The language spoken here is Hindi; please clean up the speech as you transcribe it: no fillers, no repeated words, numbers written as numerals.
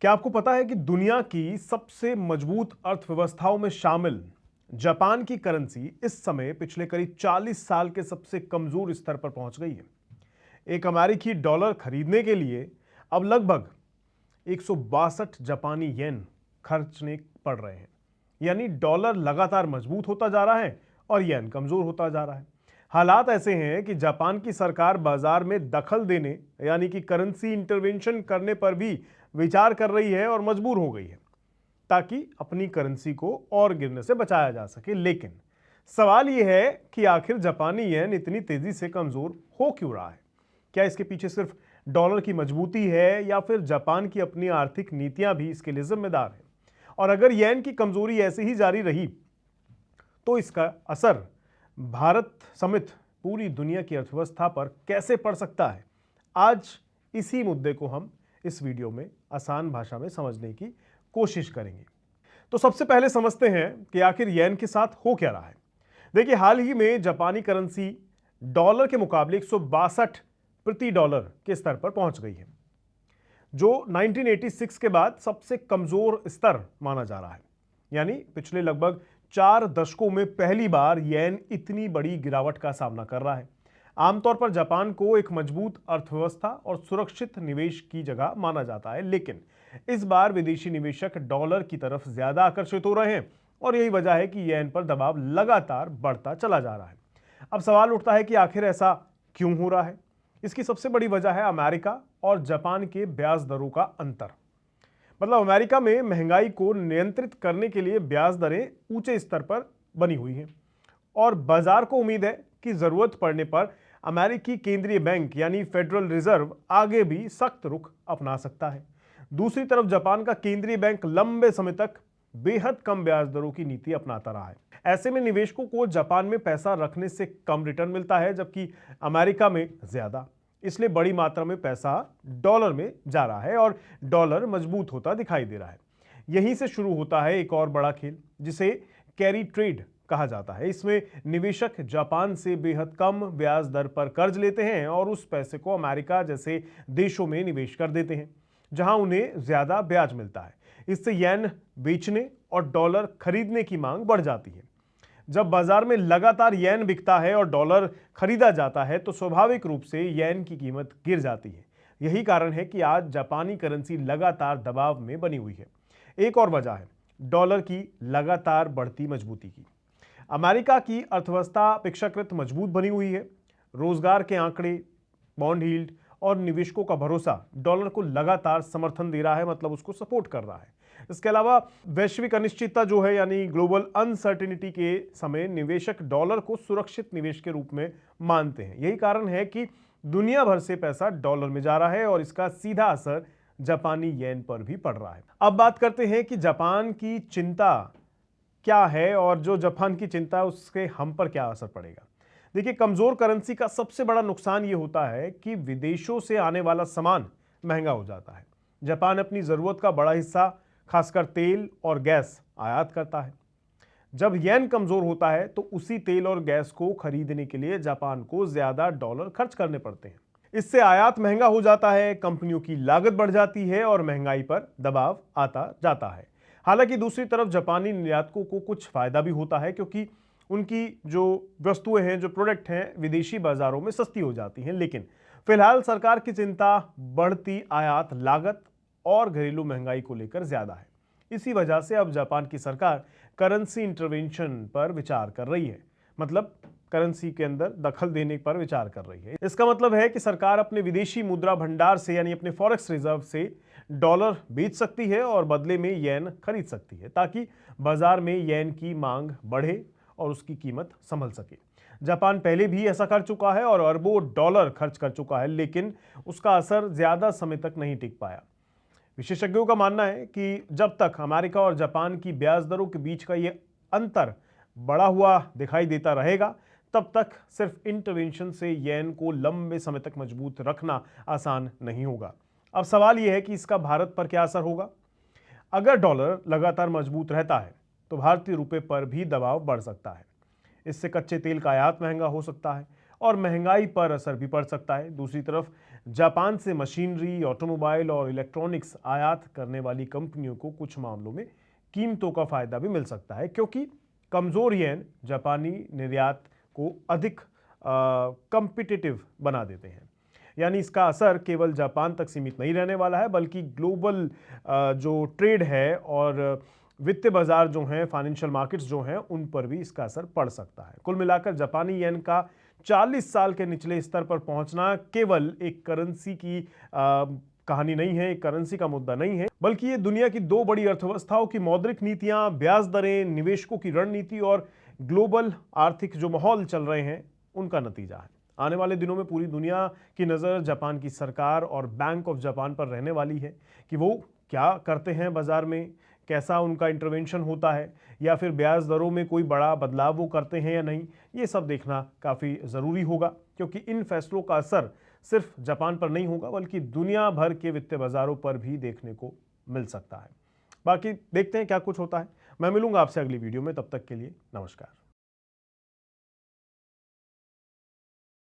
क्या आपको पता है कि दुनिया की सबसे मजबूत अर्थव्यवस्थाओं में शामिल जापान की करेंसी इस समय पिछले करीब 40 साल के सबसे कमजोर स्तर पर पहुंच गई है। एक अमेरिकी डॉलर खरीदने के लिए अब लगभग 162 जापानी येन खर्चने पड़ रहे हैं। यानी डॉलर लगातार मजबूत होता जा रहा है और येन कमजोर होता जा रहा है। हालात ऐसे हैं कि जापान की सरकार बाजार में दखल देने यानी कि करेंसी इंटरवेंशन करने पर भी विचार कर रही है और मजबूर हो गई है ताकि अपनी करेंसी को और गिरने से बचाया जा सके। लेकिन सवाल यह है कि आखिर जापानी येन इतनी तेजी से कमजोर हो क्यों रहा है? क्या इसके पीछे सिर्फ डॉलर की मजबूती है या फिर जापान की अपनी आर्थिक नीतियां भी इसके लिए जिम्मेदार है? और अगर येन की कमजोरी ऐसे ही जारी रही तो इसका असर भारत समेत पूरी दुनिया की अर्थव्यवस्था पर कैसे पड़ सकता है? आज इसी मुद्दे को हम इस वीडियो में आसान भाषा में समझने की कोशिश करेंगे। तो सबसे पहले समझते हैं कि आखिर येन के साथ हो क्या रहा है। देखिए, हाल ही में जापानी करेंसी डॉलर के मुकाबले 162 प्रति डॉलर के स्तर पर पहुंच गई है, जो 1986 के बाद सबसे कमजोर स्तर माना जा रहा है। यानी पिछले लगभग 4 दशकों में पहली बार येन इतनी बड़ी गिरावट का सामना कर रहा है। आमतौर पर जापान को एक मजबूत अर्थव्यवस्था और सुरक्षित निवेश की जगह माना जाता है, लेकिन इस बार विदेशी निवेशक डॉलर की तरफ ज्यादा आकर्षित हो रहे हैं और यही वजह है कि येन पर दबाव लगातार बढ़ता चला जा रहा है। अब सवाल उठता है कि आखिर ऐसा क्यों हो रहा है? इसकी सबसे बड़ी वजह है अमेरिका और जापान के ब्याज दरों का अंतर। मतलब अमेरिका में महंगाई को नियंत्रित करने के लिए ब्याज दरें ऊंचे स्तर पर बनी हुई हैं और बाजार को उम्मीद है कि जरूरत पड़ने पर अमेरिकी केंद्रीय बैंक यानी फेडरल रिजर्व आगे भी सख्त रुख अपना सकता है। दूसरी तरफ जापान का केंद्रीय बैंक लंबे समय तक बेहद कम ब्याज दरों की नीति अपनाता रहा है। ऐसे में निवेशकों को जापान में पैसा रखने से कम रिटर्न मिलता है, जबकि अमेरिका में ज्यादा। इसलिए बड़ी मात्रा में पैसा डॉलर में जा रहा है और डॉलर मजबूत होता दिखाई दे रहा है। यहीं से शुरू होता है एक और बड़ा खेल, जिसे कैरी ट्रेड कहा जाता है। इसमें निवेशक जापान से बेहद कम ब्याज दर पर कर्ज लेते हैं और उस पैसे को अमेरिका जैसे देशों में निवेश कर देते हैं, जहां उन्हें ज्यादा ब्याज मिलता है। इससे येन बेचने और डॉलर खरीदने की मांग बढ़ जाती है। जब बाजार में लगातार येन बिकता है और डॉलर खरीदा जाता है तो स्वाभाविक रूप से येन की कीमत गिर जाती है। यही कारण है कि आज जापानी करेंसी लगातार दबाव में बनी हुई है। एक और वजह है डॉलर की लगातार बढ़ती मजबूती की। अमेरिका की अर्थव्यवस्था अपेक्षाकृत मजबूत बनी हुई है। रोजगार के आंकड़े, बॉन्ड यील्ड और निवेशकों का भरोसा डॉलर को लगातार समर्थन दे रहा है, मतलब उसको सपोर्ट कर रहा है। इसके अलावा वैश्विक अनिश्चितता जो है यानी ग्लोबल अनसर्टेनिटी के समय निवेशक डॉलर को सुरक्षित निवेश के रूप में मानते हैं। यही कारण है कि दुनिया भर से पैसा डॉलर में जा रहा है और इसका सीधा असर जापानी येन पर भी पड़ रहा है। अब बात करते हैं कि जापान की चिंता क्या है और जो जापान की चिंता है उसके हम पर क्या असर पड़ेगा। देखिए, कमजोर करेंसी का सबसे बड़ा नुकसान यह होता है कि विदेशों से आने वाला सामान महंगा हो जाता है। जापान अपनी जरूरत का बड़ा हिस्सा, खासकर तेल और गैस, आयात करता है। जब येन कमजोर होता है तो उसी तेल और गैस को खरीदने के लिए जापान को ज्यादा डॉलर खर्च करने पड़ते हैं। इससे आयात महंगा हो जाता है, कंपनियों की लागत बढ़ जाती है और महंगाई पर दबाव आता जाता है। हालांकि दूसरी तरफ जापानी निर्यातकों को कुछ फायदा भी होता है, क्योंकि उनकी जो वस्तुएं हैं, जो प्रोडक्ट हैं, विदेशी बाजारों में सस्ती हो जाती हैं। लेकिन फिलहाल सरकार की चिंता बढ़ती आयात लागत और घरेलू महंगाई को लेकर ज्यादा है। इसी वजह से अब जापान की सरकार करेंसी इंटरवेंशन पर विचार कर रही है, मतलब करेंसी के अंदर दखल देने पर विचार कर रही है। इसका मतलब है कि सरकार अपने विदेशी मुद्रा भंडार से यानी अपने फॉरेक्स रिजर्व से डॉलर बेच सकती है और बदले में येन खरीद सकती है, ताकि बाजार में येन की मांग बढ़े और उसकी कीमत संभल सके। जापान पहले भी ऐसा कर चुका है और अरबों डॉलर खर्च कर चुका है, लेकिन उसका असर ज्यादा समय तक नहीं टिक पाया। विशेषज्ञों का मानना है कि जब तक अमेरिका और जापान की ब्याज दरों के बीच का ये अंतर बड़ा हुआ दिखाई देता रहेगा, तब तक सिर्फ इंटरवेंशन से येन को लंबे समय तक मजबूत रखना आसान नहीं होगा। अब सवाल यह है कि इसका भारत पर क्या असर होगा। अगर डॉलर लगातार मजबूत रहता है तो भारतीय रुपये पर भी दबाव बढ़ सकता है। इससे कच्चे तेल का आयात महंगा हो सकता है और महंगाई पर असर भी पड़ सकता है। दूसरी तरफ जापान से मशीनरी, ऑटोमोबाइल और इलेक्ट्रॉनिक्स आयात करने वाली कंपनियों को कुछ मामलों में कीमतों का फायदा भी मिल सकता है, क्योंकि कमजोर येन जापानी निर्यात को अधिक कॉम्पिटिटिव बना देते हैं। यानी इसका असर केवल जापान तक सीमित नहीं रहने वाला है, बल्कि ग्लोबल जो ट्रेड है और वित्तीय बाजार जो हैं, फाइनेंशियल मार्केट्स जो हैं, उन पर भी इसका असर पड़ सकता है। कुल मिलाकर जापानी येन का 40 साल के निचले स्तर पर पहुंचना केवल एक करेंसी की कहानी नहीं है, एक करेंसी का मुद्दा नहीं है, बल्कि ये दुनिया की दो बड़ी अर्थव्यवस्थाओं की मौद्रिक नीतियां, ब्याज दरें, निवेशकों की रणनीति और ग्लोबल आर्थिक जो माहौल चल रहे हैं, उनका नतीजा है। आने वाले दिनों में पूरी दुनिया की नज़र जापान की सरकार और बैंक ऑफ जापान पर रहने वाली है कि वो क्या करते हैं बाजार में, कैसा उनका इंटरवेंशन होता है, या फिर ब्याज दरों में कोई बड़ा बदलाव वो करते हैं या नहीं। ये सब देखना काफ़ी ज़रूरी होगा, क्योंकि इन फैसलों का असर सिर्फ जापान पर नहीं होगा, बल्कि दुनिया भर के वित्तीय बाजारों पर भी देखने को मिल सकता है। बाकी देखते हैं क्या कुछ होता है। मैं मिलूंगा आपसे अगली वीडियो में, तब तक के लिए नमस्कार।